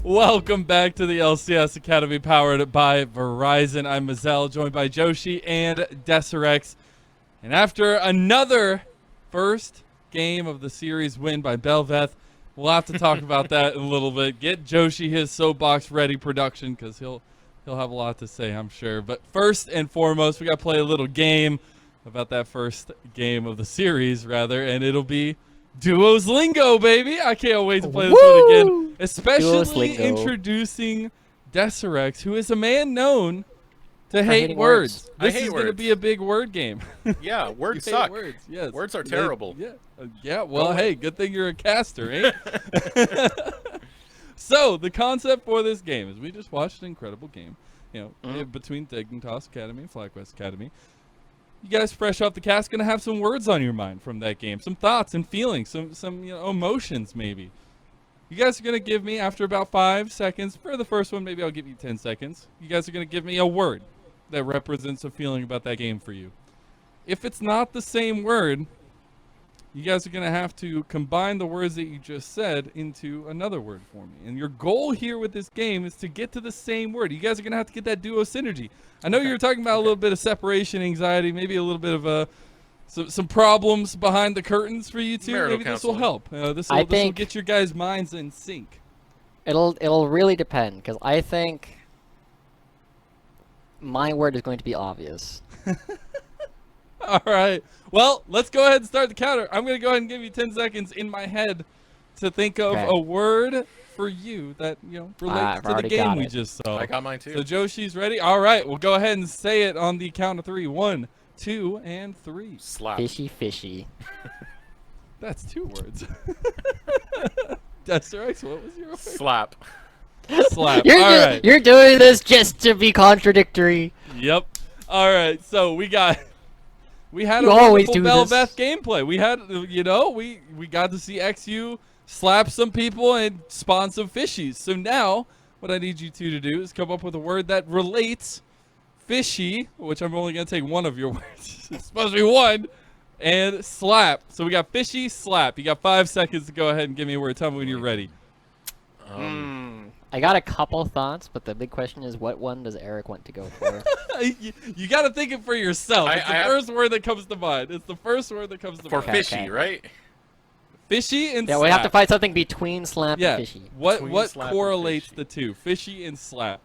Welcome back to the LCS Academy powered by Verizon. I'm Mazel, joined by Joshi and Desirex. And after another first game of the series win by Belveth, we'll have to talk about that in a little bit. Get Joshi his soapbox ready production because he'll have a lot to say, I'm sure. But first and foremost, we got to play a little game about that first game of the series, rather, and it'll be Duos Lingo, baby. I can't wait to play this one again. Especially introducing Desirex, who is a man known to hate words. This is going to be a big word game. Yeah, words suck. Words, yes. Words are terrible. Yeah. Well, hey, good thing you're a caster, eh? So, the concept for this game is we just watched an incredible game, between Dignitas Academy and FlyQuest Academy. You guys fresh off the cast gonna have some words on your mind from that game, some thoughts and feelings, some emotions maybe. You guys are gonna give me, after about 5 seconds, for the first one maybe I'll give you 10 seconds. You guys are gonna give me a word that represents a feeling about that game for you. If it's not the same word, you guys are gonna have to combine the words that you just said into another word for me. And your goal here with this game is to get to the same word. You guys are gonna have to get that duo synergy. I know you were talking about a little bit of separation anxiety, maybe a little bit of some problems behind the curtains for you two. Maybe this will help. This will get your guys' minds in sync. It'll really depend, because I think my word is going to be obvious. All right. Well, let's go ahead and start the counter. I'm going to go ahead and give you 10 seconds in my head to think of a word for you that, relates to the game we just saw. I got mine too. So Joshi's ready? All right. We'll go ahead and say it on the count of 3. 1, 2, and 3. Slap. Fishy. That's 2 words. Desirex, what was your word? Slap. Slap. You're doing this just to be contradictory. Yep. All right. So we had a wonderful Belveth gameplay. We had, we got to see XU slap some people and spawn some fishies. So now, what I need you two to do is come up with a word that relates fishy, which I'm only going to take one of your words. It's supposed to be one, and slap. So we got fishy, slap. You got 5 seconds to go ahead and give me a word. Tell me when you're ready. I got a couple thoughts, but the big question is, what one does Eric want to go for? you got to think it for yourself. It's the first word that comes to mind. It's the first word that comes to mind. For fishy, right? Fishy and slap. We have to find something between slap and fishy. What correlates the two? Fishy and slap.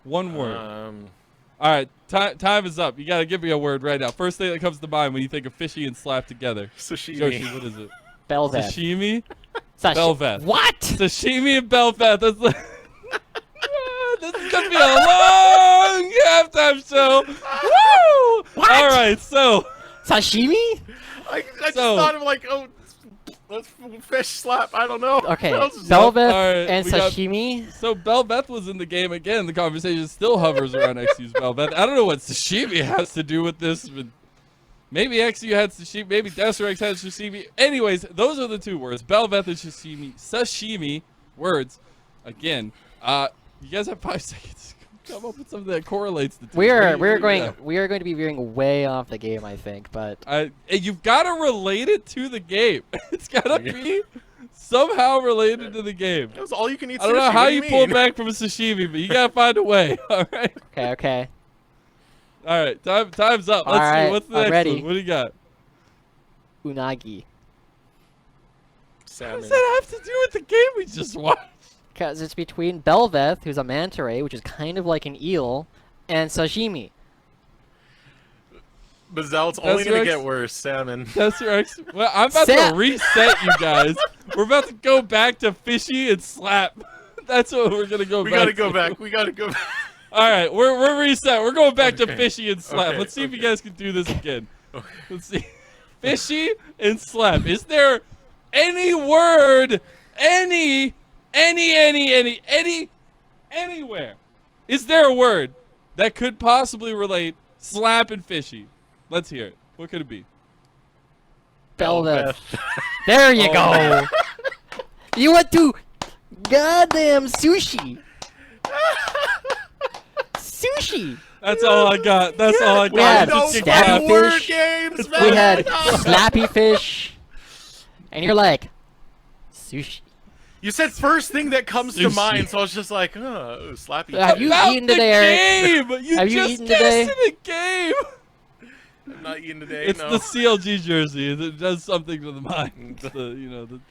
One word. All right, time is up. You got to give me a word right now. First thing that comes to mind when you think of fishy and slap together. Sashimi. Joshi, what is it? Belveth. Sashimi? Belveth. What? Sashimi and Belveth. That's this is going to be a long halftime show. Woo! What? All right, so. Sashimi? I just thought of let's fish slap. I don't know. Okay, Belveth and sashimi. So Belveth was in the game again. The conversation still hovers around XU's Belveth. I don't know what sashimi has to do with this, but maybe XU had sashimi. Maybe Desirex had sashimi. Anyways, those are the 2 words. Belveth and sashimi. Sashimi words. Again, you guys have 5 seconds. Come up with something that correlates the 2. We are going to be veering way off the game, I think, but you've got to relate it to the game. It's got to be somehow related to the game. That was all you can eat. I don't know how you pull back from a sashimi, but you got to find a way. All right. Okay. All right. Time's up. Let's see. What's the next one? What do you got? Unagi. Salmon. What does that have to do with the game we just watched? Because it's between Belveth, who's a manta ray, which is kind of like an eel, and sashimi. Mazel, it's only going to get worse. Salmon. Desirex. Well, I'm about to reset you guys. We're about to go back to fishy and slap. That's what we're going to go back to. We got to go back. All right, we're reset. We're going back to fishy and slap. Let's see if you guys can do this again. Let's see. Fishy and slap. Is there any word, anywhere? Is there a word that could possibly relate slap and fishy? Let's hear it. What could it be? Belveth. There you go. You went to goddamn sushi. Sushi. That's all I got. That's all I got. We had Snappy fish. Games, we had slappy fish. And you're like, sushi. You said first thing that comes to Sushi. mind, so I was just like, oh, slappy. Have you About eaten the today, Eric? game! You Have you just eaten today? casted a game! I'm not eating today. It's no. the CLG jersey. It does something to the mind. It's the,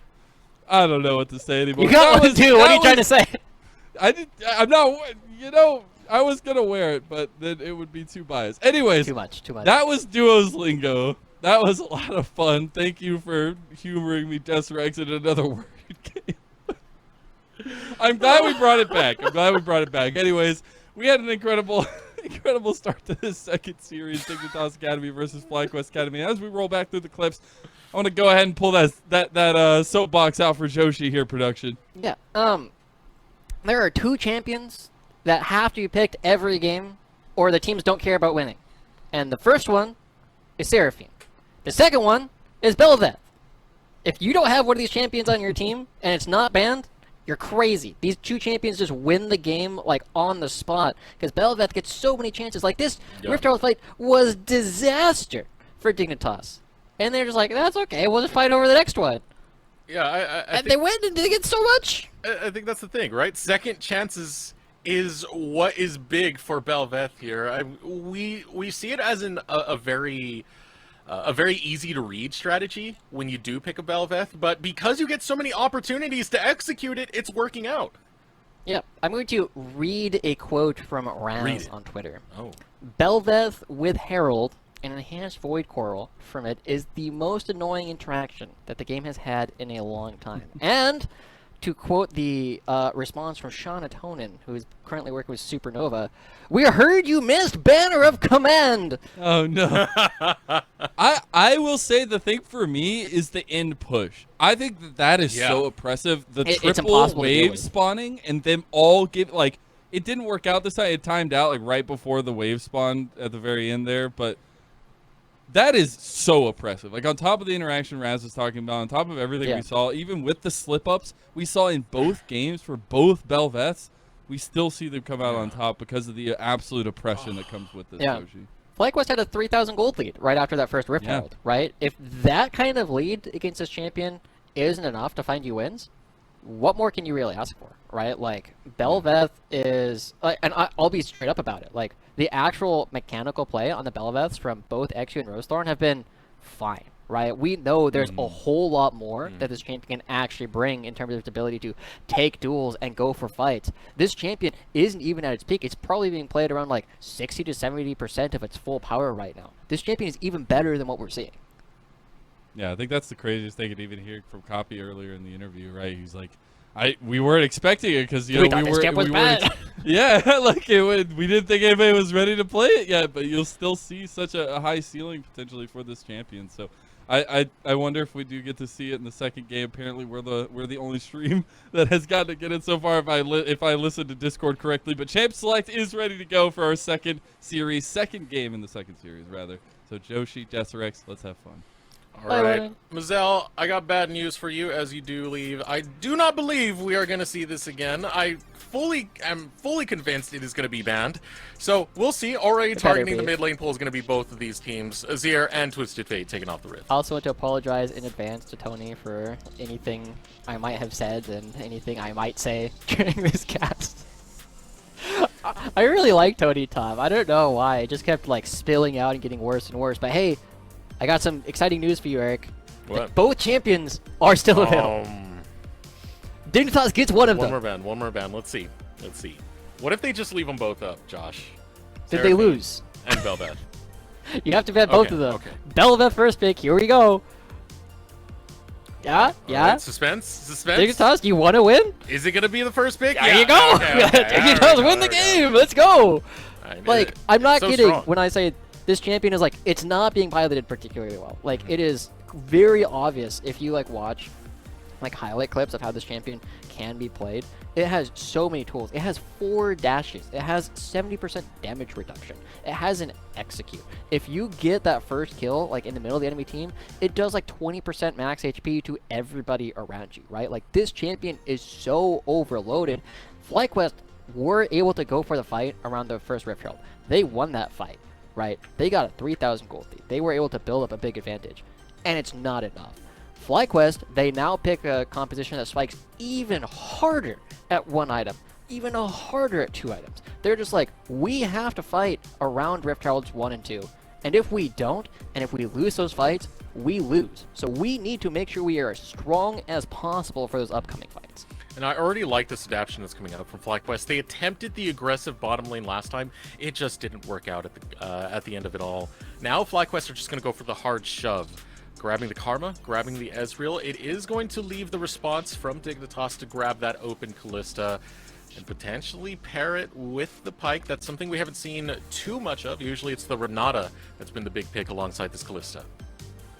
I don't know what to say anymore. You got That one was- too. What that are you trying to was- say? I'm not. I was gonna wear it, but then it would be too biased. Anyways, Too much. that was Duo's lingo. That was a lot of fun. Thank you for humoring me, Desrex, in another word game. I'm glad we brought it back. Anyways, we had an incredible start to this second series, Dignitas Academy versus FlyQuest Academy. As we roll back through the clips, I want to go ahead and pull that soapbox out for Joshi here, production. Yeah. There are 2 champions that have to be picked every game, or the teams don't care about winning. And the first one is Seraphine. The second one is Belveth. If you don't have one of these champions on your team and it's not banned, you're crazy. These 2 champions just win the game like on the spot because Belveth gets so many chances. Like this Rift Herald fight was disaster for Dignitas, and they're just like, that's okay. We'll just fight over the next one. Yeah, I And they win and they get so much. I think that's the thing, right? Second chances is what is big for Belveth here. We see it as a very easy to read strategy when you do pick a Belveth, but because you get so many opportunities to execute it, it's working out. Yep. I'm going to read a quote from Read Raz it. on Twitter. Oh. Belveth with Herald and Enhanced Void Coral from it is the most annoying interaction that the game has had in a long time. And to quote the response from Sean Atonin, who is currently working with Supernova, "We heard you missed Banner of Command." Oh no. I will say the thing for me is the end push. I think that is so oppressive. The It's triple impossible to deal wave with. spawning and them all give like it didn't work out this time. It timed out like right before the wave spawn at the very end there, but that is so oppressive. Like on top of the interaction Raz was talking about, on top of everything we saw, even with the slip ups we saw in both games for both Belveths, we still see them come out on top because of the absolute oppression that comes with this. Yoshi. FlyQuest had a 3,000 gold lead right after that first Rift Herald, right? If that kind of lead against this champion isn't enough to find you wins, what more can you really ask for, right? Like, Belveth is... and I'll be straight up about it. Like, the actual mechanical play on the Belveths from both XU and Rosethorn have been fine, right? We know there's a whole lot more that this champion can actually bring in terms of its ability to take duels and go for fights. This champion isn't even at its peak. It's probably being played around like 60 to 70% of its full power right now. This champion is even better than what we're seeing. Yeah, I think that's the craziest thing, and even hearing from Copy earlier in the interview, right? He's like, we weren't expecting it because We thought this champ was bad. Yeah, like we didn't think anybody was ready to play it yet, but you'll still see such a high ceiling potentially for this champion. So I wonder if we do get to see it in the second game. Apparently, we're the only stream that has gotten to get it so far. If I listen to Discord correctly, but Champ Select is ready to go for our second game in the second series rather. So Joshi, Desrex, let's have fun. All right, Mazel, I got bad news for you as you do leave. I do not believe we are going to see this again. I am fully convinced it is going to be banned. So we'll see. Already targeting the mid lane pool is going to be both of these teams, Azir and Twisted Fate, taking off the Rift. I also want to apologize in advance to Tony for anything I might have said and anything I might say during this cast. I really like Tony Tom. I don't know why. It just kept like spilling out and getting worse and worse. But hey, I got some exciting news for you, Eric. What? Like, both champions are still available. Dignitas gets one of them. One more ban. Let's see. What if they just leave them both up, Josh? Did they lose? And Belveth. You have to bet both of them. Okay. Belveth first pick. Here we go. Yeah? Right, suspense. Dignitas, do you want to win? Is it going to be the first pick? There you go. Dignitas win the game. Let's go. Like, I'm not kidding when I say this champion is like, it's not being piloted particularly well. Like, it is very obvious if you like watch like highlight clips of how this champion can be played. It has so many tools. It has 4 dashes. It has 70% damage reduction. It has an execute. If you get that first kill like in the middle of the enemy team, it does like 20% max HP to everybody around you, right? Like, this champion is so overloaded. FlyQuest were able to go for the fight around the first Rift Herald. They won that fight, right? They got a 3,000 gold lead. They were able to build up a big advantage, and it's not enough. FlyQuest, they now pick a composition that spikes even harder at 1 item, even harder at 2 items. They're just like, we have to fight around Rift Heralds 1 and 2. And if we don't, and if we lose those fights, we lose. So we need to make sure we are as strong as possible for those upcoming fights. And I already like this adaptation that's coming out from FlyQuest. They attempted the aggressive bottom lane last time. It just didn't work out at the end of it all. Now FlyQuest are just going to go for the hard shove. Grabbing the Karma, grabbing the Ezreal. It is going to leave the response from Dignitas to grab that open Kalista and potentially pair it with the Pyke. That's something we haven't seen too much of. Usually it's the Renata that's been the big pick alongside this Kalista.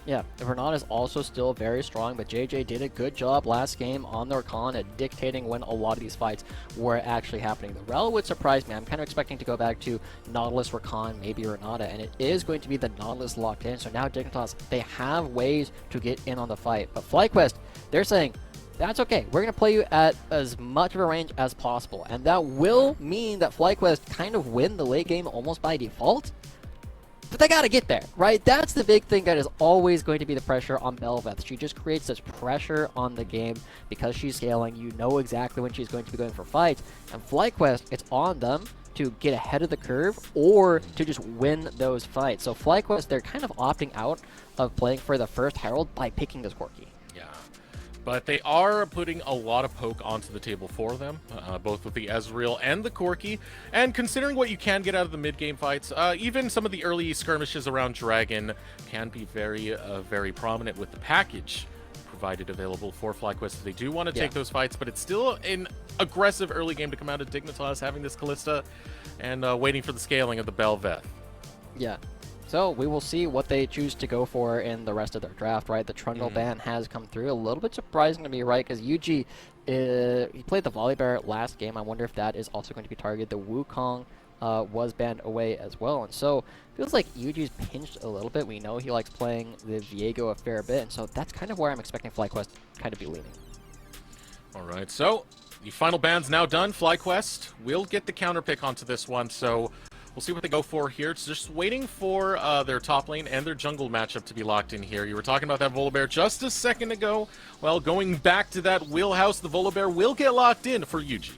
Yeah, the Renata is also still very strong, but JJ did a good job last game on their con at dictating when a lot of these fights were actually happening. The Rel would surprise me. I'm kind of expecting to go back to Nautilus, Rakan, maybe Renata, and it is going to be the Nautilus locked in. So now Dignitas, they have ways to get in on the fight. But FlyQuest, they're saying, that's okay. We're going to play you at as much of a range as possible. And that will mean that FlyQuest kind of win the late game almost by default. But they gotta get there, right? That's the big thing that is always going to be the pressure on Bel'Veth. She just creates this pressure on the game because she's scaling. You know exactly when she's going to be going for fights. And FlyQuest, it's on them to get ahead of the curve or to just win those fights. So FlyQuest, they're kind of opting out of playing for the first Herald by picking this Corki. But they are putting a lot of poke onto the table for them, both with the Ezreal and the Corki. And considering what you can get out of the mid-game fights, even some of the early skirmishes around Dragon can be very prominent with the package provided available for FlyQuest. They do want to take those fights, but it's still an aggressive early game to come out of Dignitas, having this Kalista and waiting for the scaling of the Bel'Veth. Yeah. So we will see what they choose to go for in the rest of their draft, right? The Trundle ban has come through. A little bit surprising to me, right? Because Yuji, he played the Volibear last game. I wonder if that is also going to be targeted. The Wukong was banned away as well. And so feels like Yuji's pinched a little bit. We know he likes playing the Viego a fair bit. And so that's kind of where I'm expecting FlyQuest kind of be leaning. All right, so the final ban's now done. FlyQuest will get the counter pick onto this one. So we'll see what they go for here. It's just waiting for their top lane and their jungle matchup to be locked in here. You were talking about that Volibear just a second ago. Well, going back to that wheelhouse, the Volibear will get locked in for Yuji.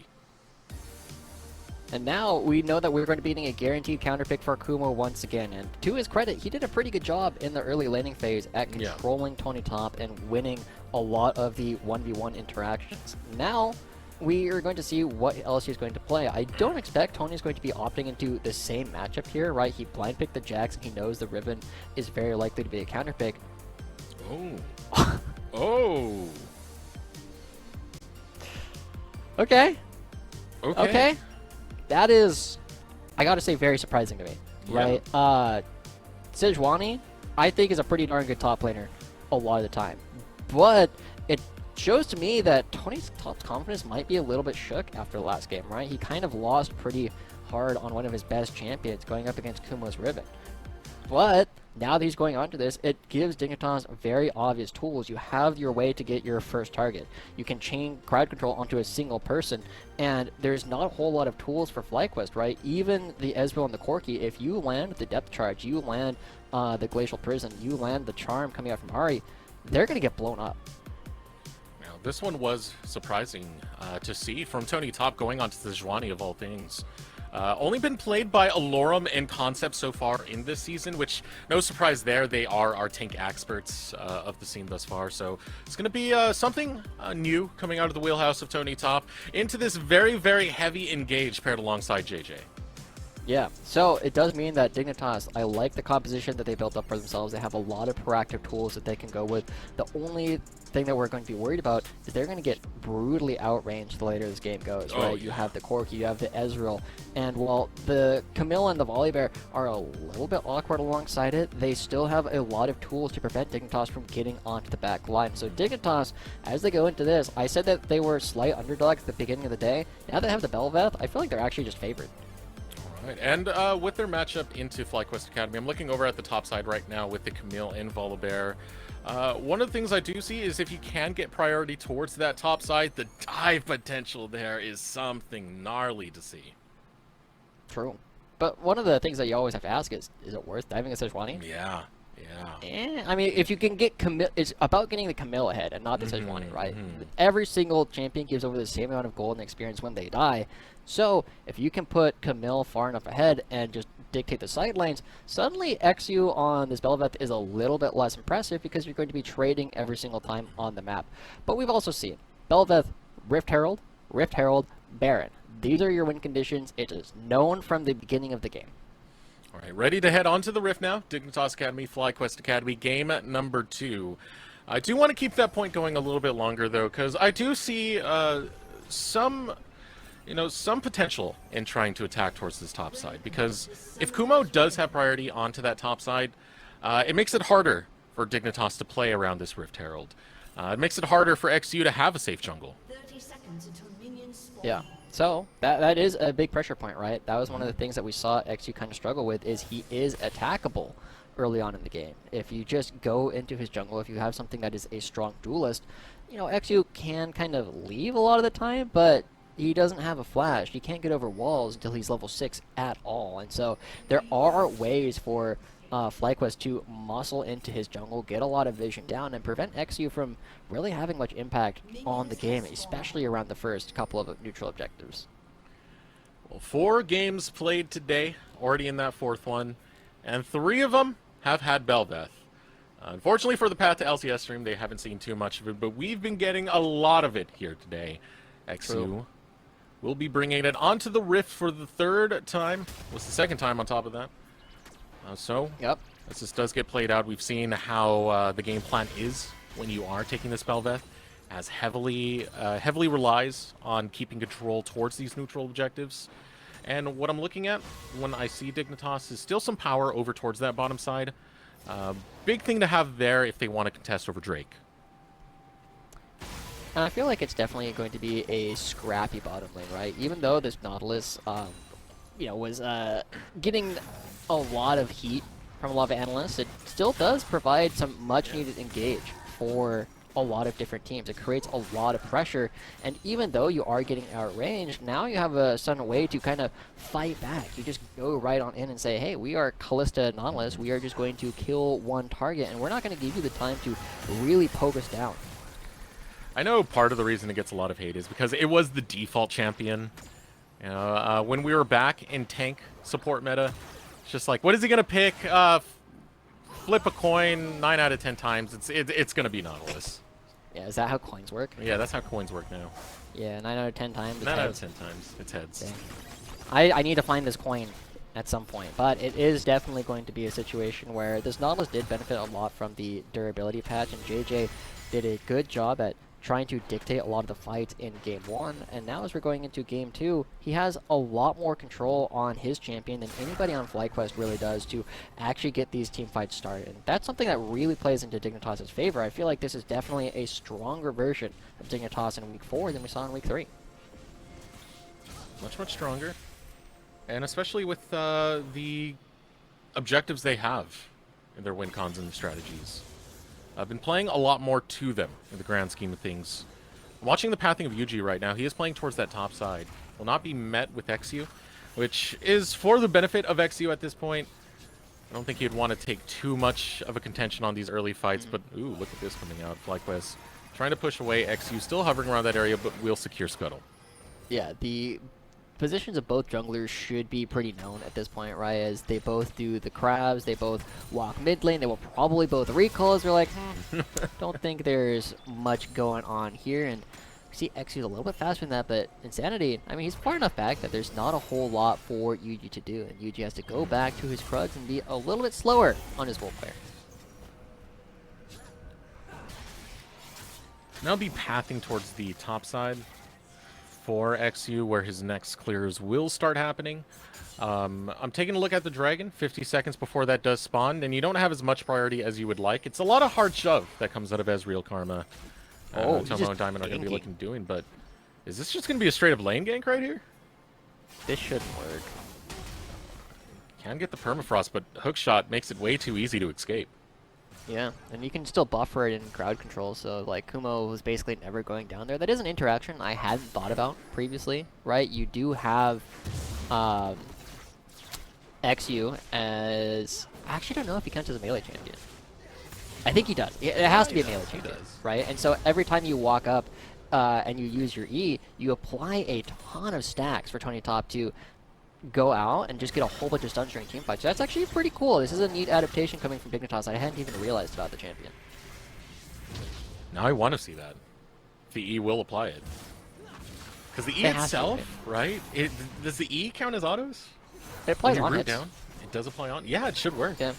And now we know that we're going to be getting a guaranteed counter pick for Kumo once again. And to his credit, he did a pretty good job in the early laning phase at controlling Tony Top and winning a lot of the 1v1 interactions. Now we are going to see what else he's going to play. I don't expect Tony's going to be opting into the same matchup here, right? He blind picked the Jax. He knows the Riven is very likely to be a counter pick. Oh. Oh. Okay. That is, I gotta say, very surprising to me, right? Sejuani, I think, is a pretty darn good top laner a lot of the time. But it shows to me that Tony's top confidence might be a little bit shook after the last game, right? He kind of lost pretty hard on one of his best champions going up against Kumo's Riven. But now that he's going on to this, it gives Dignitas very obvious tools. You have your way to get your first target. You can chain crowd control onto a single person, and there's not a whole lot of tools for FlyQuest, right? Even the Ezreal and the Corki, if you land the depth charge, you land the Glacial Prison, you land the charm coming out from Ahri, they're going to get blown up. Now, this one was surprising to see from Tony Top going on to the Sejuani of all things. Only been played by Alorum and Concept so far in this season, which, no surprise there, they are our tank experts of the scene thus far. So it's going to be something new coming out of the wheelhouse of Tony Top into this very, very heavy engage paired alongside JJ. Yeah, so it does mean that Dignitas, I like the composition that they built up for themselves. They have a lot of proactive tools that they can go with. The only thing that we're going to be worried about is they're going to get brutally outranged the later this game goes, right? Oh, yeah. You have the Corki, you have the Ezreal, and while the Camille and the Volibear are a little bit awkward alongside it, they still have a lot of tools to prevent Dignitas from getting onto the back line. So Dignitas, as they go into this, I said that they were slight underdogs at the beginning of the day. Now they have the Bel'Veth, I feel like they're actually just favored. Right. And with their matchup into FlyQuest Academy, I'm looking over at the top side right now with the Camille and Volibear. One of the things I do see is if you can get priority towards that top side, the dive potential there is something gnarly to see. True. But one of the things that you always have to ask is it worth diving a Sejuani? Yeah. I mean, if you can get Camille, it's about getting the Camille ahead and not the Sejuani, right? Every single champion gives over the same amount of gold and experience when they die. So if you can put Camille far enough ahead and just dictate the side lanes, suddenly XU on this Bel'Veth is a little bit less impressive because you're going to be trading every single time on the map. But we've also seen Bel'Veth, Rift Herald, Baron. These are your win conditions. It is known from the beginning of the game. All right, ready to head on to the Rift now. Dignitas Academy, FlyQuest Academy, game number 2. I do want to keep that point going a little bit longer, though, because I do see some potential in trying to attack towards this top side. Because if Kumo does have priority onto that top side, it makes it harder for Dignitas to play around this Rift Herald. It makes it harder for XU to have a safe jungle. 30 seconds until minions spawn. Yeah. So that is a big pressure point, right? That was one of the things that we saw XU kind of struggle with, is he is attackable early on in the game. If you just go into his jungle, if you have something that is a strong duelist, you know, XU can kind of leave a lot of the time, but he doesn't have a flash. He can't get over walls until he's level 6 at all. And so there are ways for FlyQuest to muscle into his jungle, get a lot of vision down, and prevent XU from really having much impact on the game, especially around the first couple of neutral objectives. Well, 4 games played today, already in that 4th one, and 3 of them have had Bel'Veth. Unfortunately for the Path to LCS stream, they haven't seen too much of it, but we've been getting a lot of it here today. XU will be bringing it onto the Rift for the 3rd time. Was the 2nd time on top of that. Yep. As this does get played out, we've seen how the game plan is when you are taking this Bel'Veth, as heavily relies on keeping control towards these neutral objectives. And what I'm looking at when I see Dignitas is still some power over towards that bottom side. Big thing to have there if they want to contest over Drake. And I feel like it's definitely going to be a scrappy bottom lane, right? Even though this Nautilus, was getting a lot of heat from a lot of analysts, it still does provide some much-needed engage for a lot of different teams. It creates a lot of pressure, and even though you are getting outranged, now you have a sudden way to kind of fight back. You just go right on in and say, hey, we are Callista Nautilus, we are just going to kill one target, and we're not going to give you the time to really poke us down. I know part of the reason it gets a lot of hate is because it was the default champion. You know, when we were back in tank support meta, it's just like, what is he going to pick? Flip a coin 9 out of 10 times. It's going to be Nautilus. Yeah, is that how coins work? Yeah, that's how coins work now. Yeah, 9 out of 10 times. 9 out of 10 times. It's heads. Dang. I need to find this coin at some point, but it is definitely going to be a situation where this Nautilus did benefit a lot from the durability patch, and JJ did a good job at trying to dictate a lot of the fights in Game 1, and now as we're going into Game 2, he has a lot more control on his champion than anybody on FlyQuest really does to actually get these team fights started. And that's something that really plays into Dignitas' favor. I feel like this is definitely a stronger version of Dignitas in Week 4 than we saw in Week 3. Much, much stronger. And especially with the objectives they have in their win cons and strategies. I've been playing a lot more to them in the grand scheme of things. I'm watching the pathing of Yuji right now. He is playing towards that top side. Will not be met with XU, which is for the benefit of XU at this point. I don't think you'd want to take too much of a contention on these early fights, but ooh, look at this coming out. FlyQuest trying to push away. XU still hovering around that area, but will secure Scuttle. Yeah, the positions of both junglers should be pretty known at this point, right? As they both do the crabs, they both walk mid lane, they will probably both recall. We're like, don't think there's much going on here. And we see XU's a little bit faster than that, but Insanity, I mean, he's far enough back that there's not a whole lot for Yuji to do. And Yuji has to go back to his Krugs and be a little bit slower on his Wolf player. Now be pathing towards the top side for XU, where his next clears will start happening. I'm taking a look at the dragon 50 seconds before that does spawn, and you don't have as much priority as you would like. It's a lot of hard shove that comes out of Ezreal Karma. Tomo and Diamond are going to be looking doing, but is this just going to be a straight up lane gank right here? This shouldn't work. Can get the permafrost, but hookshot makes it way too easy to escape. Yeah, and you can still buffer it in crowd control, so like Kumo was basically never going down there. That is an interaction I hadn't thought about previously, right? You do have XU as I actually don't know if he counts as a melee champion. I think he does. It has to be a melee champion, right? And so every time you walk up and you use your E, you apply a ton of stacks for Tony Top to go out and just get a whole bunch of stuns during team fights. So that's actually pretty cool. This is a neat adaptation coming from Dignitas. I hadn't even realized about the champion. Now I want to see that. The E will apply it. Because the E itself, right? Does the E count as autos? It applies on hits. Down? It does apply on? Yeah, it should work. Yeah.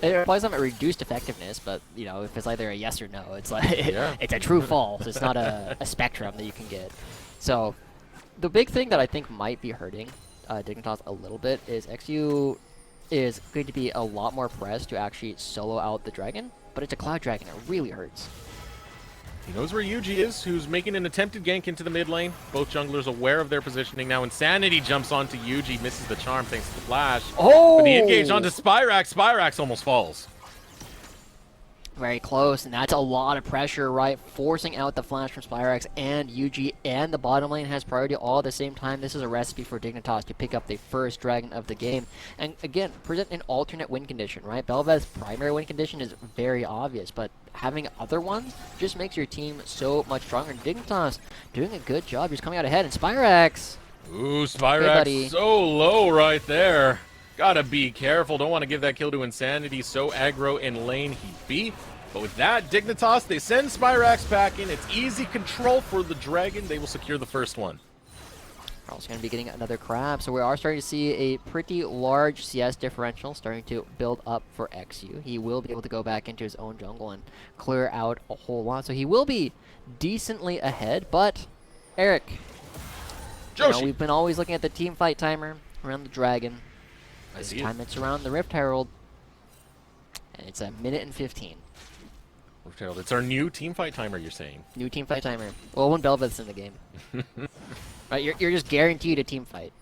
It applies them at reduced effectiveness, but, you know, if it's either a yes or no, it's like it's a true false. It's not a spectrum that you can get. So, the big thing that I think might be hurting Dignitas a little bit is XU is going to be a lot more pressed to actually solo out the dragon, but it's a cloud dragon. It really hurts. He knows where Yuji is, who's making an attempted gank into the mid lane. Both junglers aware of their positioning now. Insanity jumps onto Yuji, misses the charm thanks to the flash. Oh! But he engaged onto Spyrax. Spyrax almost falls. Very close, and that's a lot of pressure, right? Forcing out the flash from Spyrax, and Yuji and the bottom lane has priority all at the same time. This is a recipe for Dignitas to pick up the first dragon of the game. And again, present an alternate win condition, right? Bel'Veth's primary win condition is very obvious, but having other ones just makes your team so much stronger. And Dignitas doing a good job, just coming out ahead. And Spyrax! Ooh, Spyrax so low right there. Gotta be careful. Don't want to give that kill to Insanity. So aggro in lane he be. But with that, Dignitas, they send Spyrax back in. It's easy control for the dragon. They will secure the first one. We're also going to be getting another crab. So we are starting to see a pretty large CS differential starting to build up for XU. He will be able to go back into his own jungle and clear out a whole lot. So he will be decently ahead. But, Eric, you know, we've been always looking at the team fight timer around the dragon. This time it's around the Rift Herald, and it's 1:15 minutes. Rift Herald, it's our new team fight timer, you're saying? New team fight timer. Well, when Bel'Veth's in the game. Right, you're just guaranteed a team fight.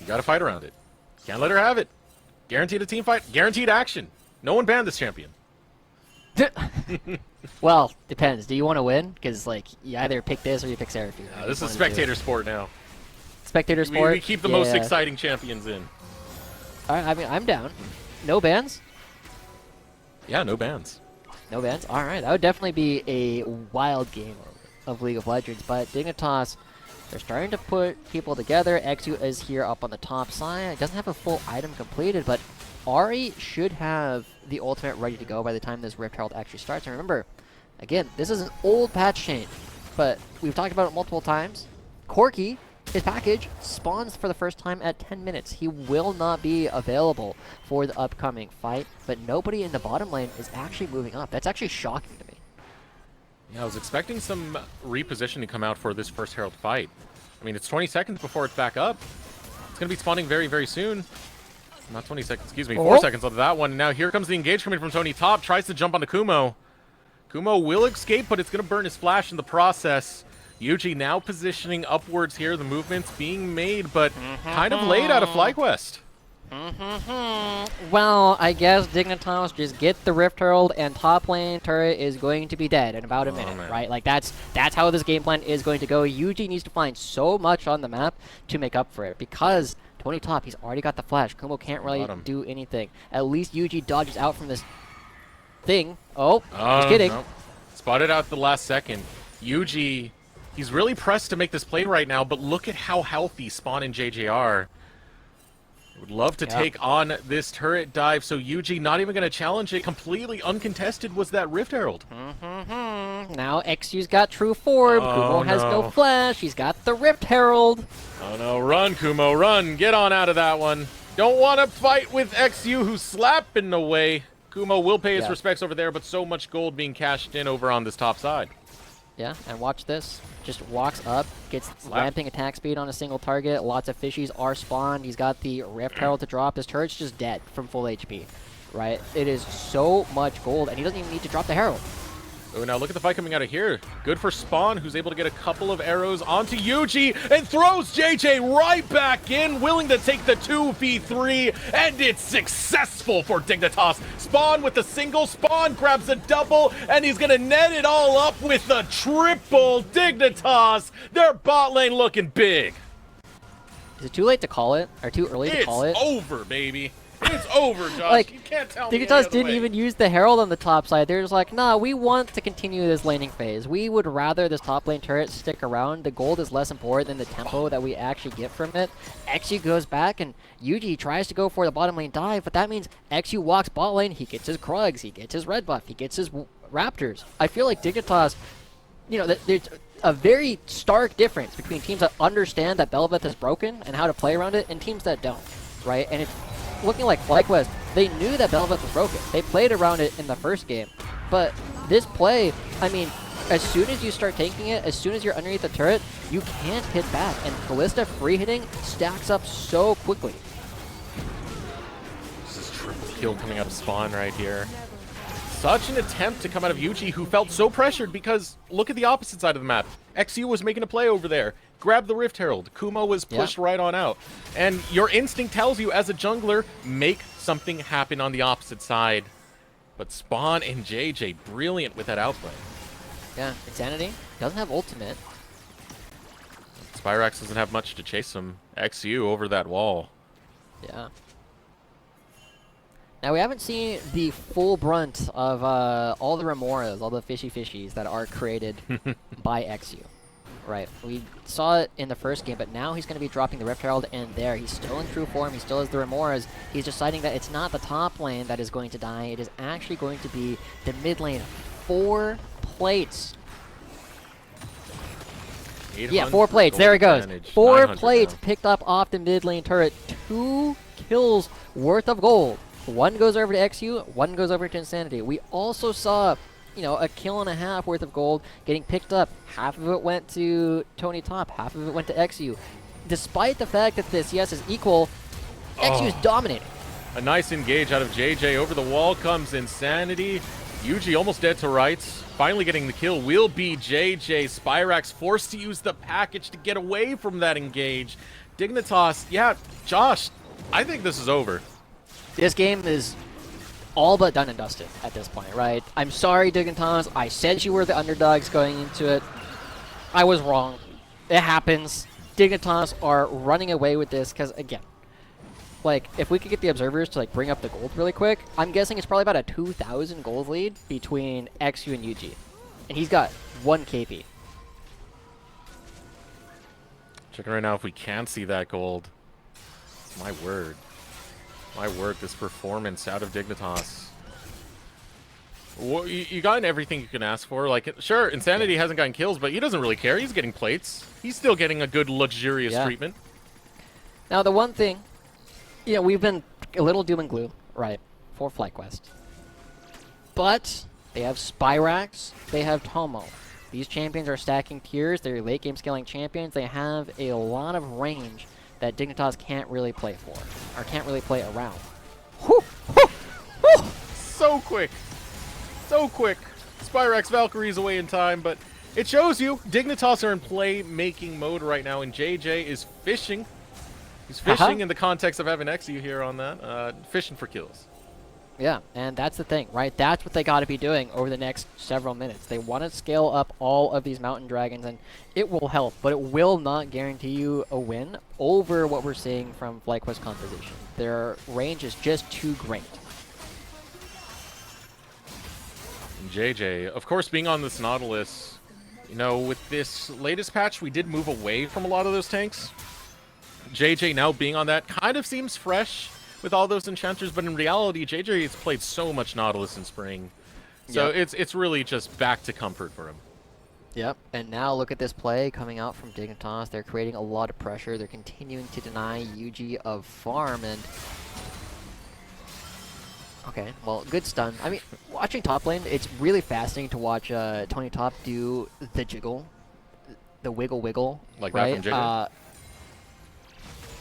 You gotta fight around it. Can't let her have it. Guaranteed a team fight, guaranteed action. No one banned this champion. Well, depends. Do you want to win? Because, like, you either pick this or you pick Seraphine. This is spectator sport now. Spectator sport? We keep the most exciting champions in. I mean, I'm down. No bans? Yeah, no bans. No bans? Alright, that would definitely be a wild game of League of Legends, but Dignitas, they're starting to put people together. XU is here up on the top side. It doesn't have a full item completed, but Ari should have the ultimate ready to go by the time this Rift Herald actually starts. And remember, again, this is an old patch change, but we've talked about it multiple times. Corki, his package, spawns for the first time at 10 minutes. He will not be available for the upcoming fight, but nobody in the bottom lane is actually moving up. That's actually shocking to me. Yeah, I was expecting some reposition to come out for this first Herald fight. I mean, it's 20 seconds before it's back up. It's going to be spawning very, very soon. Not 20 seconds, excuse me, 4 seconds onto that one. Now here comes the engage coming from Tony Top. Tries to jump onto Kumo. Kumo will escape, but it's going to burn his flash in the process. Yuji now positioning upwards here. The movement's being made, but kind of late out of FlyQuest. Well, I guess Dignitas just get the Rift Herald, and top lane turret is going to be dead in about a minute, right? Like, that's how this game plan is going to go. Yuji needs to find so much on the map to make up for it, because Tony Top, he's already got the flash. Kumo can't really do anything. At least Yuji dodges out from this thing. Oh, just kidding. No. Spotted out the last second. Yuji, he's really pressed to make this play right now, but look at how healthy Spawn and JJ are. Would love to take on this turret dive, so Yuji not even going to challenge it. Completely uncontested was that Rift Herald. Now XU's got true form. Kumo has no flash. He's got the Rift Herald. Oh no, run Kumo, run. Get on out of that one. Don't want to fight with XU, who's slapping away. Kumo will pay his respects over there, but so much gold being cashed in over on this top side. Yeah, and watch this. Just walks up, gets ramping attack speed on a single target. Lots of fishies are spawned. He's got the Rift Herald to drop. His turret's just dead from full HP, right? It is so much gold, and he doesn't even need to drop the Herald. Oh, now look at the fight coming out of here. Good for Spawn, who's able to get a couple of arrows onto Yuji and throws JJ right back in, willing to take the 2v3, and it's successful for Dignitas. Spawn with a single, Spawn grabs a double, and he's going to net it all up with a triple. Dignitas, their bot lane looking big. Is it too late to call it? Or too early to call it? It's over, baby. It's over, Josh. Like, you can't tell me. Dignitas didn't even use the Herald on the top side. They're just like, nah, we want to continue this laning phase. We would rather this top lane turret stick around. The gold is less important than the tempo that we actually get from it. XU goes back, and Yuji tries to go for the bottom lane dive, but that means XU walks bot lane. He gets his Krugs, he gets his red buff, he gets his Raptors. I feel like Dignitas, you know, there's a very stark difference between teams that understand that Bel'Veth is broken and how to play around it, and teams that don't, right? And it's looking like FlyQuest, they knew that Bel'Veth was broken. They played around it in the first game. But this play, I mean, as soon as you start taking it, as soon as you're underneath the turret, you can't hit back. And Kalista free hitting stacks up so quickly. This is triple kill coming up spawn right here. Such an attempt to come out of Yuji, who felt so pressured because look at the opposite side of the map. XU was making a play over there. Grab the Rift Herald. Kumo was pushed right on out. And your instinct tells you as a jungler, make something happen on the opposite side. But Spawn and JJ, brilliant with that outplay. Yeah, Insanity doesn't have ultimate. Spyrax doesn't have much to chase him. XU over that wall. Yeah. Now, we haven't seen the full brunt of all the Remoras, all the fishies that are created by XU. Right. We saw it in the first game, but now he's going to be dropping the Rift Herald, and there. He's still in true form. He still has the Remoras. He's deciding that it's not the top lane that is going to die. It is actually going to be the mid lane. 4 plates. Yeah, 4 plates. There it goes. 4 plates now. Picked up off the mid lane turret. 2 kills worth of gold. 1 goes over to XU, 1 goes over to Insanity. We also saw, you know, a kill and a half worth of gold getting picked up. Half of it went to Tony Top, half of it went to XU. Despite the fact that the CS is equal, XU is dominating. A nice engage out of JJ. Over the wall comes Insanity. Yuji almost dead to rights. Finally getting the kill will be JJ. Spyrax forced to use the package to get away from that engage. Dignitas, yeah, Josh, I think this is over. This game is all but done and dusted at this point, right? I'm sorry, Dignitas. I said you were the underdogs going into it. I was wrong. It happens. Dignitas are running away with this because, again, like, if we could get the observers to, like, bring up the gold really quick, I'm guessing it's probably about a 2,000 gold lead between XU and UG. And he's got 1 KP. Checking right now if we can see that gold. My word. My word, this performance out of Dignitas. Well, you got everything you can ask for. Like, sure, Insanity hasn't gotten kills, but he doesn't really care. He's getting plates. He's still getting a good, luxurious treatment. Now, the one thing, you know, we've been a little doom and gloom, right, for FlyQuest. But they have Spyrax, they have Tomo. These champions are stacking tiers. They're late game scaling champions. They have a lot of range that Dignitas can't really play for, or can't really play around. Whew, whew, whew. So quick. So quick. Spyrax Valkyrie's away in time, but it shows you Dignitas are in play-making mode right now, and JJ is fishing. He's fishing in the context of having XU here on that. Fishing for kills. Yeah, and that's the thing, right? That's what they got to be doing over the next several minutes. They want to scale up all of these mountain dragons, and it will help, but it will not guarantee you a win over what we're seeing from FlyQuest composition. Their range is just too great. And JJ, of course, being on this Nautilus, you know, with this latest patch, we did move away from a lot of those tanks. JJ now being on that kind of seems fresh with all those enchanters, but in reality, JJ has played so much Nautilus in spring. So it's really just back to comfort for him. Yep, and now look at this play coming out from Dignitas. They're creating a lot of pressure. They're continuing to deny UG of farm, and... Okay, well, good stun. I mean, watching top lane, it's really fascinating to watch Tony Top do the jiggle, the wiggle, like right? That from JJ?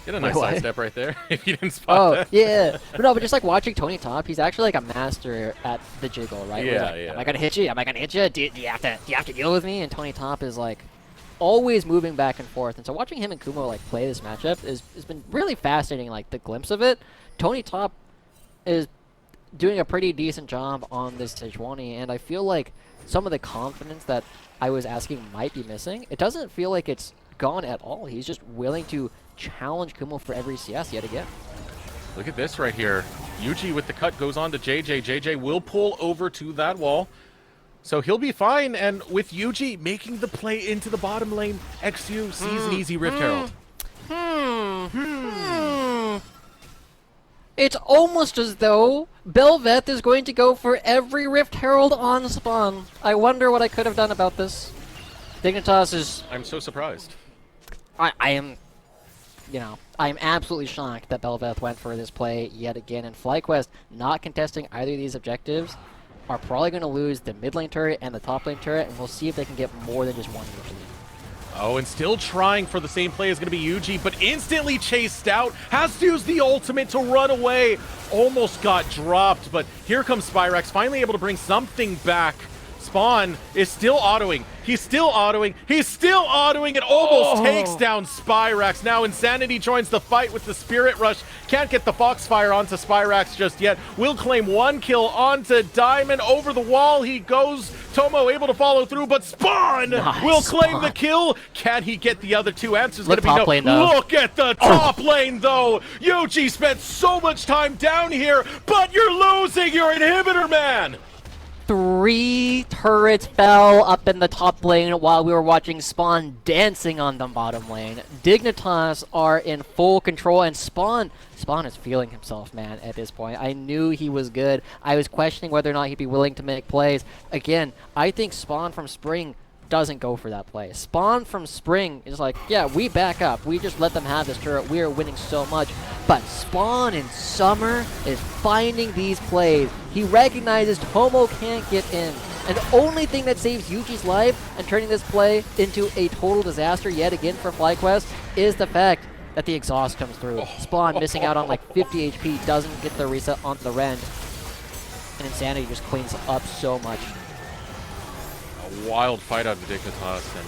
Get a nice side step right there, if you didn't spot that. Oh, yeah. But just like watching Tony Top, he's actually like a master at the jiggle, right? Yeah, like, yeah. Am I gonna hit you? Am I gonna hit you? Do you have to deal with me? And Tony Top is like always moving back and forth. And so watching him and Kumo like play this matchup has been really fascinating. Like the glimpse of it, Tony Top is doing a pretty decent job on this Sejuani, and I feel like some of the confidence that I was asking might be missing. It doesn't feel like it's gone at all. He's just willing to challenge Kumo for every CS yet again. Look at this right here. Yuji with the cut goes on to JJ. JJ will pull over to that wall. So he'll be fine, and with Yuji making the play into the bottom lane, XU sees an easy Rift Herald. It's almost as though Bel'Veth is going to go for every Rift Herald on spawn. I wonder what I could have done about this. Dignitas is... I'm so surprised. I am... You know, I'm absolutely shocked that Bel'Veth went for this play yet again. And FlyQuest, not contesting either of these objectives, are probably going to lose the mid lane turret and the top lane turret, and we'll see if they can get more than just one usually. Oh, and still trying for the same play is going to be Yuji, but instantly chased out. Has to use the ultimate to run away. Almost got dropped, but here comes Spyrax, finally able to bring something back. Spawn is still autoing. He's still autoing. He's still autoing. It almost takes down Spyrax. Now Insanity joins the fight with the Spirit Rush. Can't get the Foxfire onto Spyrax just yet. Will claim one kill onto Diamond. Over the wall he goes. Tomo able to follow through, but Spawn will claim the kill. Can he get the other two? Answer's going to be no. Lane, though. Look at the top lane, though. Yuji spent so much time down here, but you're losing your inhibitor, man. 3 turrets fell up in the top lane while we were watching Spawn dancing on the bottom lane. Dignitas are in full control, and Spawn is feeling himself, man, at this point. I knew he was good. I was questioning whether or not he'd be willing to make plays. Again, I think Spawn from Spring doesn't go for that play. Spawn from Spring is like, yeah, we back up. We just let them have this turret. We are winning so much. But Spawn in Summer is finding these plays. He recognizes Tomo can't get in. And the only thing that saves Yuji's life and turning this play into a total disaster yet again for FlyQuest is the fact that the exhaust comes through. Spawn missing out on like 50 HP, doesn't get the reset onto the Rend. And Insanity just cleans up so much. Wild fight out of Dignitas and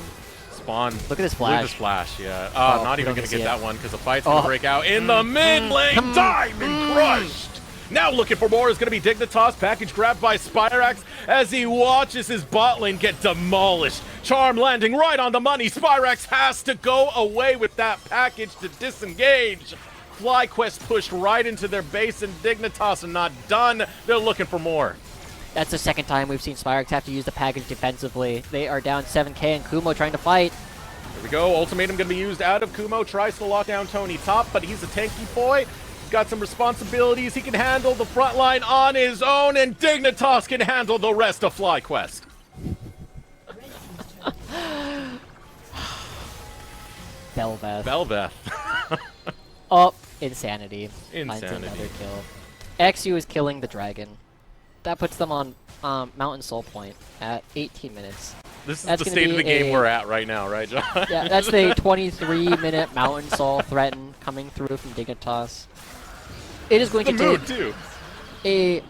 Spawn. Look at this flash. Look at this flash, yeah. Not even going to get that one because the fight's going to break out in the mid lane. Diamond crushed. Now looking for more is going to be Dignitas. Package grabbed by Spyrax as he watches his bot lane get demolished. Charm landing right on the money. Spyrax has to go away with that package to disengage. FlyQuest pushed right into their base, and Dignitas are not done. They're looking for more. That's the second time we've seen Spyrax have to use the package defensively. They are down 7k, and Kumo trying to fight. Here we go. Ultimatum going to be used out of Kumo. Tries to lock down Tony top, but he's a tanky boy. He's got some responsibilities. He can handle the front line on his own, and Dignitas can handle the rest of FlyQuest. Bel'Veth. Oh, Insanity. Finds another kill. XU is killing the dragon. That puts them on Mountain Soul Point at 18 minutes. This is the state of the game we're at right now, right, John? Yeah, that's the 23-minute Mountain Soul threaten coming through from Dignitas. It is going to take a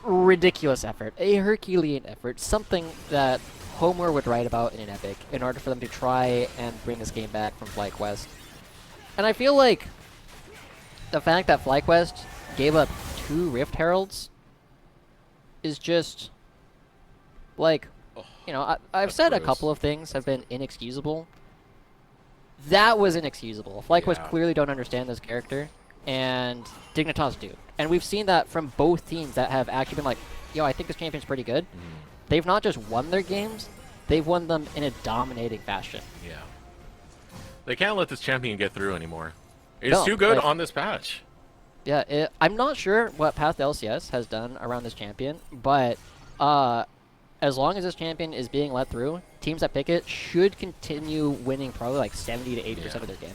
ridiculous effort, a Herculean effort, something that Homer would write about in an epic in order for them to try and bring this game back from FlyQuest. And I feel like the fact that FlyQuest gave up 2 Rift Heralds is just, like, you know, I've said a couple of things have been inexcusable. That was inexcusable. FlyQuest clearly don't understand this character, and Dignitas do. And we've seen that from both teams that have actually been like, yo, I think this champion's pretty good. They've not just won their games, they've won them in a dominating fashion. Yeah. They can't let this champion get through anymore. It's too good on this patch. Yeah, I'm not sure what Path to LCS has done around this champion, but as long as this champion is being let through, teams that pick it should continue winning probably like 70 to 80% of their games.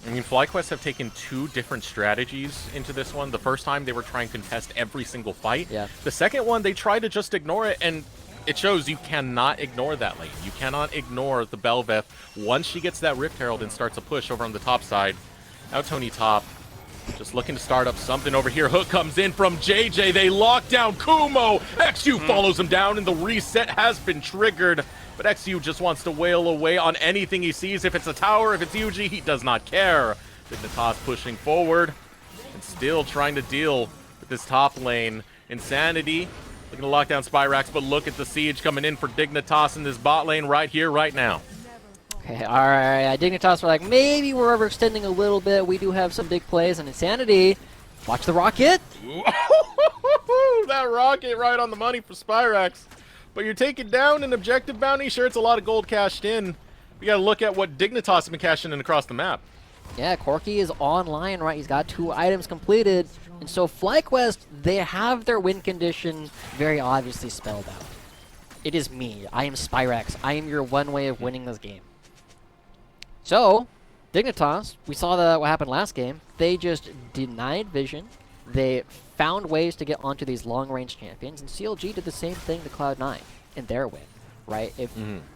I mean, FlyQuest have taken 2 different strategies into this one. The first time, they were trying to contest every single fight. Yeah. The second one, they tried to just ignore it, and it shows you cannot ignore that lane. You cannot ignore the Bel'Veth once she gets that Rift Herald and starts a push over on the top side. Now Tony top. Just looking to start up something over here. Hook comes in from JJ. They lock down Kumo. XU follows him down, and the reset has been triggered. But XU just wants to wail away on anything he sees. If it's a tower, if it's Yuji, he does not care. Dignitas pushing forward and still trying to deal with this top lane. Insanity looking to lock down Spyrax, but look at the siege coming in for Dignitas in this bot lane right here, right now. Okay, alright. Dignitas were like, maybe we're overextending a little bit. We do have some big plays on Insanity. Watch the rocket. That rocket right on the money for Spyrax. But you're taking down an objective bounty. Sure, it's a lot of gold cashed in. We gotta look at what Dignitas has been cashing in across the map. Yeah, Corki is online, right? He's got 2 items completed. And so FlyQuest, they have their win condition very obviously spelled out. It is me. I am Spyrax. I am your one way of winning this game. So, Dignitas, we saw what happened last game. They just denied vision. They found ways to get onto these long-range champions, and CLG did the same thing to Cloud9 in their win, right? If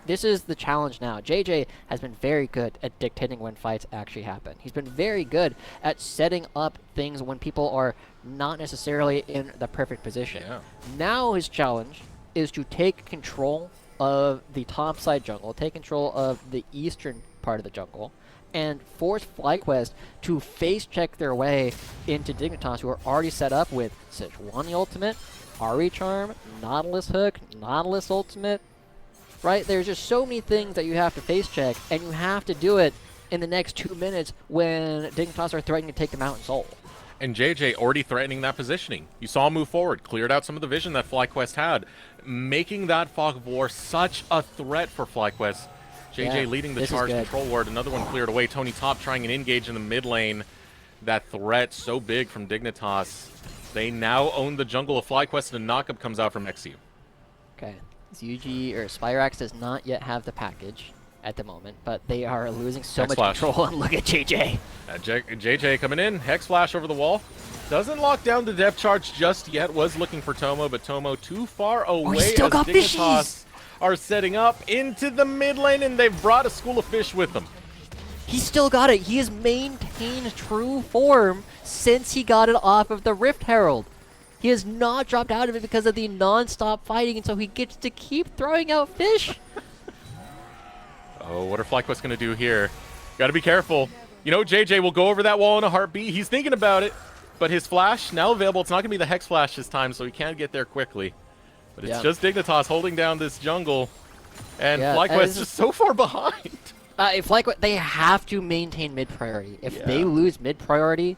this is the challenge now. JJ has been very good at dictating when fights actually happen. He's been very good at setting up things when people are not necessarily in the perfect position. Yeah. Now his challenge is to take control of the top side jungle, take control of the eastern part of the jungle, and force FlyQuest to face check their way into Dignitas, who are already set up with Sichuan ultimate, Ari Charm, Nautilus Hook, Nautilus ultimate, right? There's just so many things that you have to face check, and you have to do it in the next 2 minutes when Dignitas are threatening to take them out in Seoul. And JJ already threatening that positioning. You saw him move forward, cleared out some of the vision that FlyQuest had, making that Fog of War such a threat for FlyQuest. JJ leading the charge control ward. Another one cleared away. Tony Top trying an engage in the mid lane. That threat so big from Dignitas. They now own the jungle of FlyQuest, and a knockup comes out from XU. Okay. UG or Spyrax does not yet have the package at the moment, but they are losing so much control. And look at JJ. JJ coming in. Hex Flash over the wall. Doesn't lock down the depth charge just yet. Was looking for Tomo, but Tomo too far away. He still got fishies. Are setting up into the mid lane, and they've brought a school of fish with them. He still got it. He has maintained true form since he got it off of the Rift Herald. He has not dropped out of it because of the non-stop fighting, and so he gets to keep throwing out fish. Oh, what are FlyQuest going to do here? Got to be careful. You know, JJ will go over that wall in a heartbeat. He's thinking about it, but his flash now available. It's not going to be the Hex Flash this time, so he can't get there quickly. But it's just Dignitas holding down this jungle, and FlyQuest is so far behind. If FlyQuest, they have to maintain mid priority. If they lose mid priority,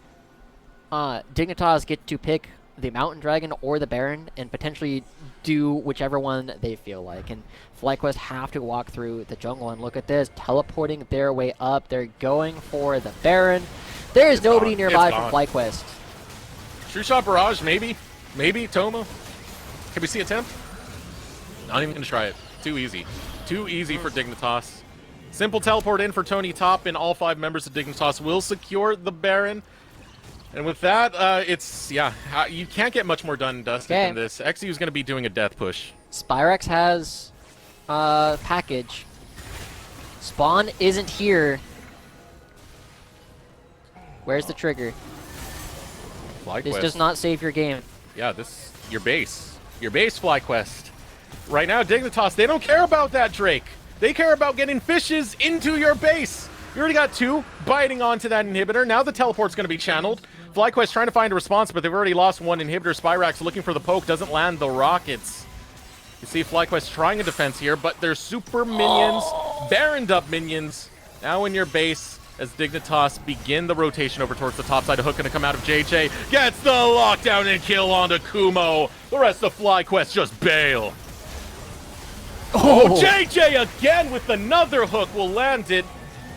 Dignitas get to pick the Mountain Dragon or the Baron and potentially do whichever one they feel like. And FlyQuest have to walk through the jungle, and look at this, teleporting their way up. They're going for the Baron. There is nobody nearby from FlyQuest. True Shot Barrage, maybe. Maybe Tomo. Can we see attempt? Not even going to try it. Too easy. Too easy for Dignitas. Simple teleport in for Tony Top, and all 5 members of Dignitas will secure the Baron. And with that, you can't get much more done, Dustin, than this. XU is going to be doing a death push. Spyrax has package. Spawn isn't here. Where's the trigger? This does not save your game. Yeah, your base. Your base, FlyQuest. Right now, Dignitas, they don't care about that Drake. They care about getting fishes into your base. You already got 2 biting onto that inhibitor. Now the teleport's going to be channeled. FlyQuest trying to find a response, but they've already lost 1 inhibitor. Spyrax looking for the poke, doesn't land the rockets. You see FlyQuest trying a defense here, but there's super minions, Baroned up minions, now in your base as Dignitas begin the rotation over towards the top side. A hook going to come out of JJ. Gets the lockdown and kill onto Kumo. The rest of FlyQuest just bail. Oh, JJ again with another hook will land it.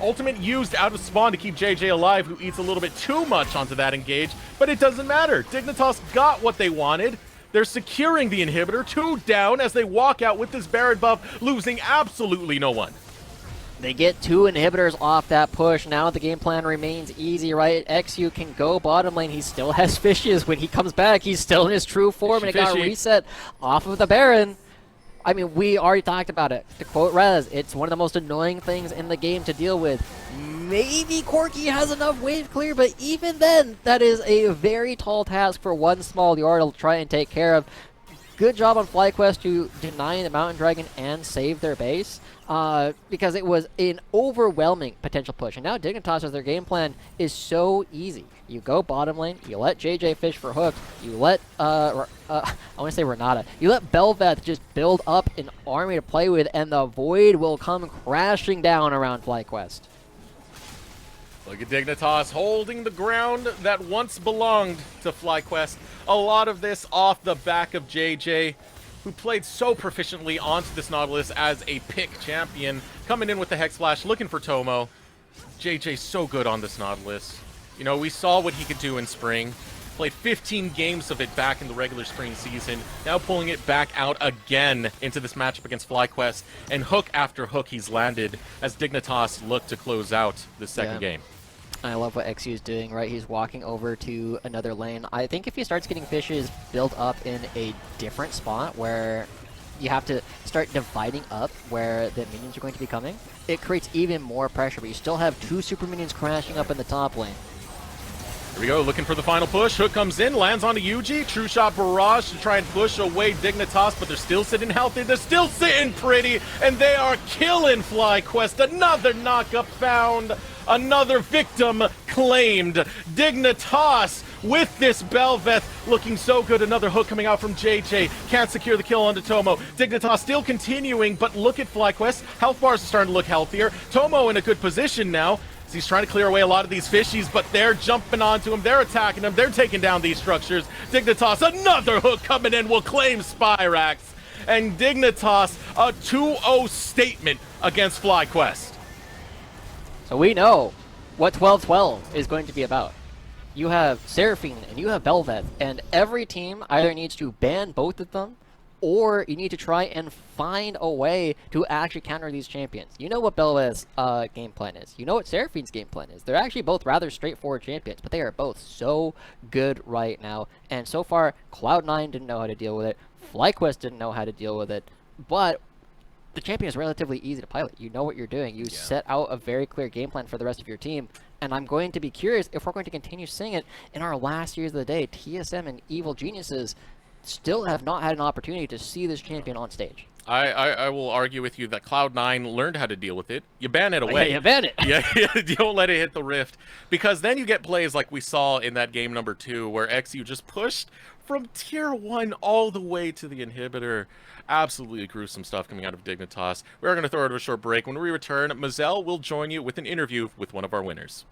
Ultimate used out of spawn to keep JJ alive, who eats a little bit too much onto that engage, but it doesn't matter. Dignitas got what they wanted. They're securing the inhibitor, 2 down as they walk out with this Baron buff, losing absolutely no one. They get 2 inhibitors off that push. Now the game plan remains easy, right? XU can go bottom lane. He still has fishes. When he comes back, he's still in his true form, and it got reset off of the Baron. I mean, we already talked about it. To quote Rez, it's one of the most annoying things in the game to deal with. Maybe Corki has enough wave clear, but even then, that is a very tall task for one small yard to try and take care of. good job on FlyQuest to deny the Mountain Dragon and save their base, because it was an overwhelming potential push. And now Dignitas, as their game plan, is so easy. You go bottom lane, you let JJ fish for hooks, you let, I want to say Renata, you let Bel'Veth just build up an army to play with, and the Void will come crashing down around FlyQuest. Look at Dignitas holding the ground that once belonged to FlyQuest. A lot of this off the back of JJ, who played so proficiently onto this Nautilus as a pick champion, coming in with the Hex Flash, looking for Tomo. JJ's so good on this Nautilus. You know, we saw what he could do in spring. Played 15 games of it back in the regular spring season. Now pulling it back out again into this matchup against FlyQuest. And hook after hook he's landed as Dignitas look to close out the second game. I love what XU is doing, right? He's walking over to another lane. I think if he starts getting fishes built up in a different spot where you have to start dividing up where the minions are going to be coming, it creates even more pressure, but you still have 2 super minions crashing up in the top lane. Here we go, looking for the final push. Hook comes in, lands onto Yuji. True Shot Barrage to try and push away Dignitas, but they're still sitting healthy. They're still sitting pretty, and they are killing FlyQuest. Another knockup found. Another victim claimed. Dignitas with this Bel'Veth looking so good. Another hook coming out from JJ. Can't secure the kill onto Tomo. Dignitas still continuing, but look at FlyQuest. Health bars are starting to look healthier. Tomo in a good position now. He's trying to clear away a lot of these fishies, but they're jumping onto him. They're attacking him. They're taking down these structures. Dignitas, another hook coming in, will claim Spyrax. And Dignitas, a 2-0 statement against FlyQuest. So we know what 12-12 is going to be about. You have Seraphine and you have Bel'Veth, and every team either needs to ban both of them, or you need to try and find a way to actually counter these champions. You know what Bel'Veth's game plan is. You know what Seraphine's game plan is. They're actually both rather straightforward champions, but they are both so good right now. And so far, Cloud9 didn't know how to deal with it. FlyQuest didn't know how to deal with it. But the champion is relatively easy to pilot. You know what you're doing. You set out a very clear game plan for the rest of your team. And I'm going to be curious if we're going to continue seeing it in our last years of the day. TSM and Evil Geniuses still have not had an opportunity to see this champion on stage. I will argue with you that Cloud9 learned how to deal with it. You ban it away. Yeah, you ban it. Yeah, you don't let it hit the rift. Because then you get plays like we saw in that game number 2 where XU just pushed from tier 1 all the way to the inhibitor. Absolutely gruesome stuff coming out of Dignitas. We are going to throw it to a short break. When we return, Mazel will join you with an interview with one of our winners.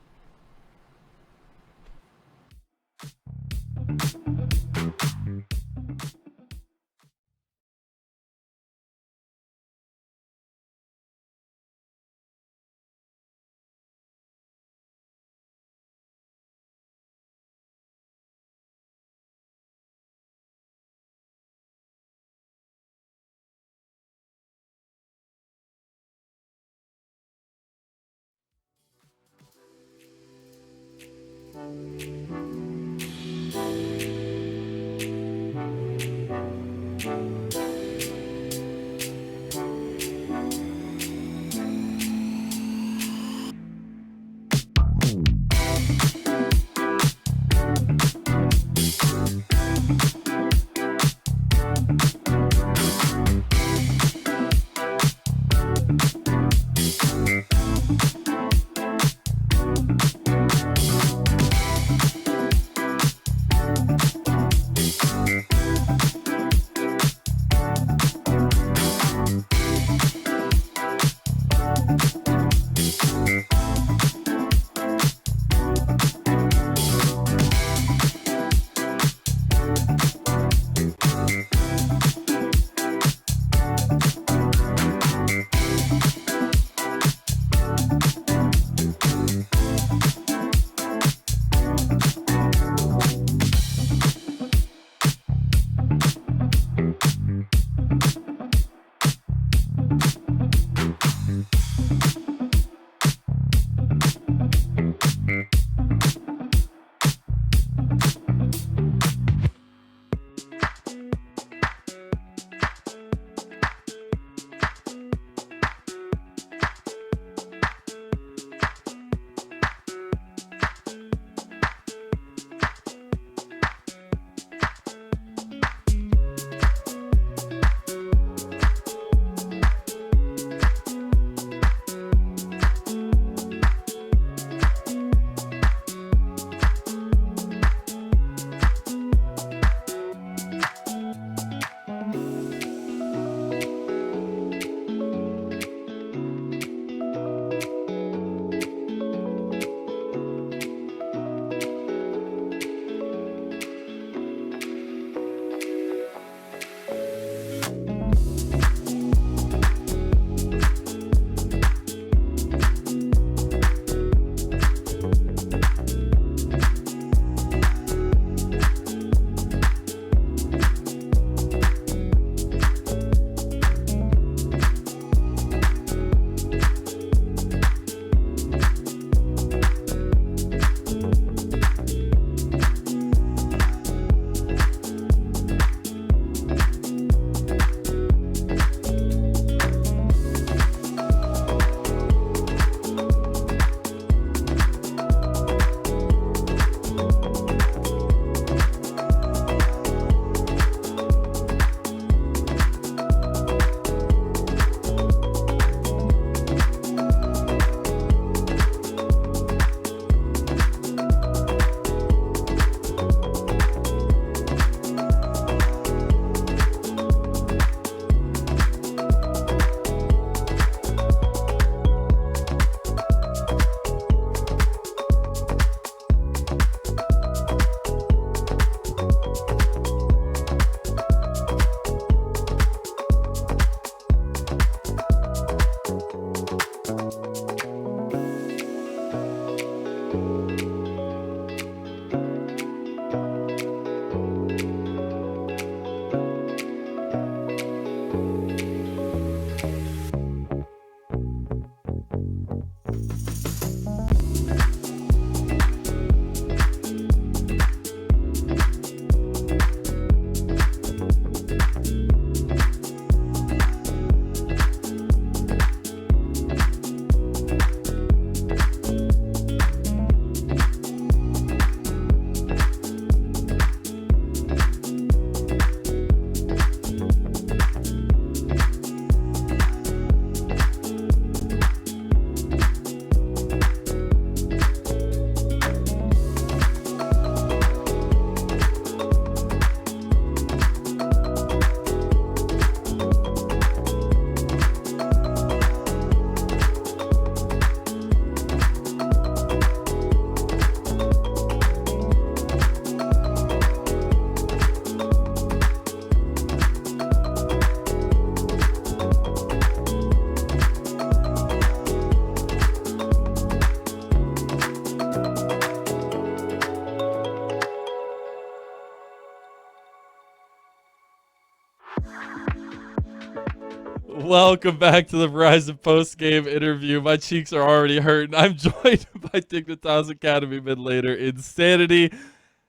Welcome back to the Verizon post-game interview. My cheeks are already hurting. I'm joined by Dignitas Academy mid laner Insanity.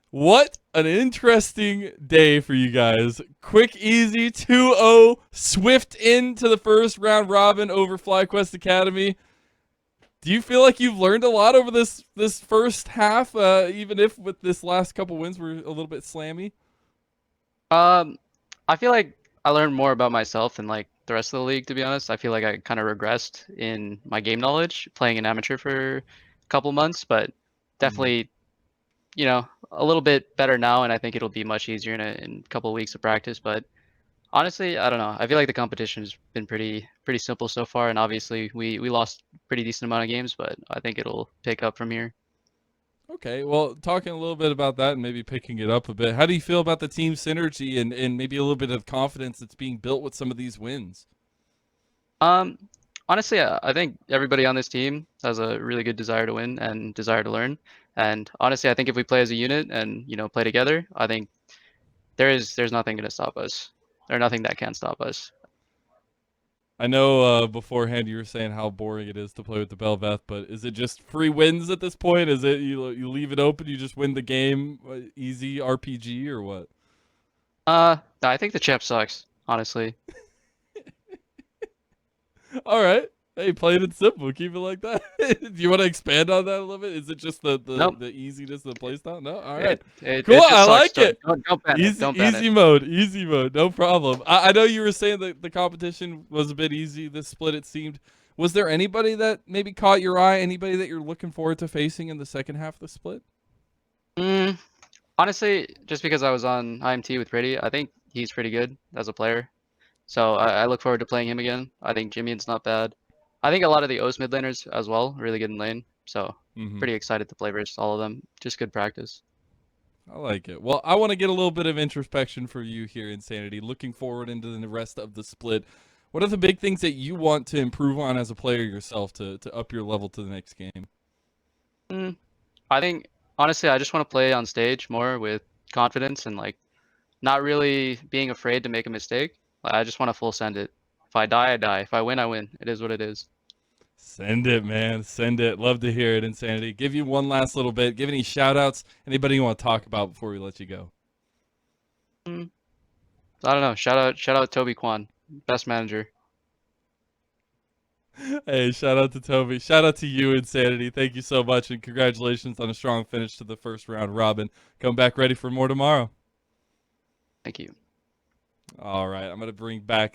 What an interesting day for you guys. Quick, easy, 2-0, swift into the first round robin over FlyQuest Academy. Do you feel like you've learned a lot over this first half, even if with this last couple wins were a little bit slammy? I feel like I learned more about myself than like the rest of the league, to be honest. I feel like I kind of regressed in my game knowledge playing an amateur for a couple months, but definitely, you know, a little bit better now, and I think it'll be much easier in a couple of weeks of practice. But honestly, I don't know. I feel like the competition has been pretty simple so far, and obviously we lost pretty decent amount of games, but I think it'll pick up from here. Okay, well, talking a little bit about that and maybe picking it up a bit, how do you feel about the team synergy and maybe a little bit of confidence that's being built with some of these wins? Honestly, I think everybody on this team has a really good desire to win and desire to learn. And honestly, I think if we play as a unit and, you know, play together, I think there's nothing going to stop us. There's nothing that can stop us. I know beforehand you were saying how boring it is to play with the Belveth, but is it just free wins at this point? Is it you leave it open, you just win the game, easy RPG or what? I think the champ sucks, honestly. All right. Hey, plain and simple. Keep it like that. Do you want to expand on that a little bit? Is it just the Nope. the easiness of the playstyle? No. All right. It Cool. just I sucks. like it. Don't ban it. Don't ban Easy it. mode. Easy mode. No problem. I know you were saying that the competition was a bit easy. This split, it seemed. Was there anybody that maybe caught your eye? Anybody that you're looking forward to facing in the second half of the split? Honestly, just because I was on IMT with Pretty, I think he's pretty good as a player. So I look forward to playing him again. I think Jimmy's not bad. I think a lot of the OS mid laners as well, really good in lane. So pretty excited to play versus all of them. Just good practice. I like it. Well, I want to get a little bit of introspection for you here, Insanity. Looking forward into the rest of the split. What are the big things that you want to improve on as a player yourself to up your level to the next game? I think, honestly, I just want to play on stage more with confidence and like not really being afraid to make a mistake. I just want to full send it. If I die, I die. If I win, I win. It is what it is. Send it, man. Send it. Love to hear it, Insanity. Give you one last little bit. Give any shout outs. Anybody you want to talk about before we let you go? I don't know. Shout out Toby Kwan, best manager. Hey, shout out to Toby. Shout out to you, Insanity. Thank you so much, and congratulations on a strong finish to the first round robin. Come back ready for more tomorrow. Thank you. All right, I'm going to bring back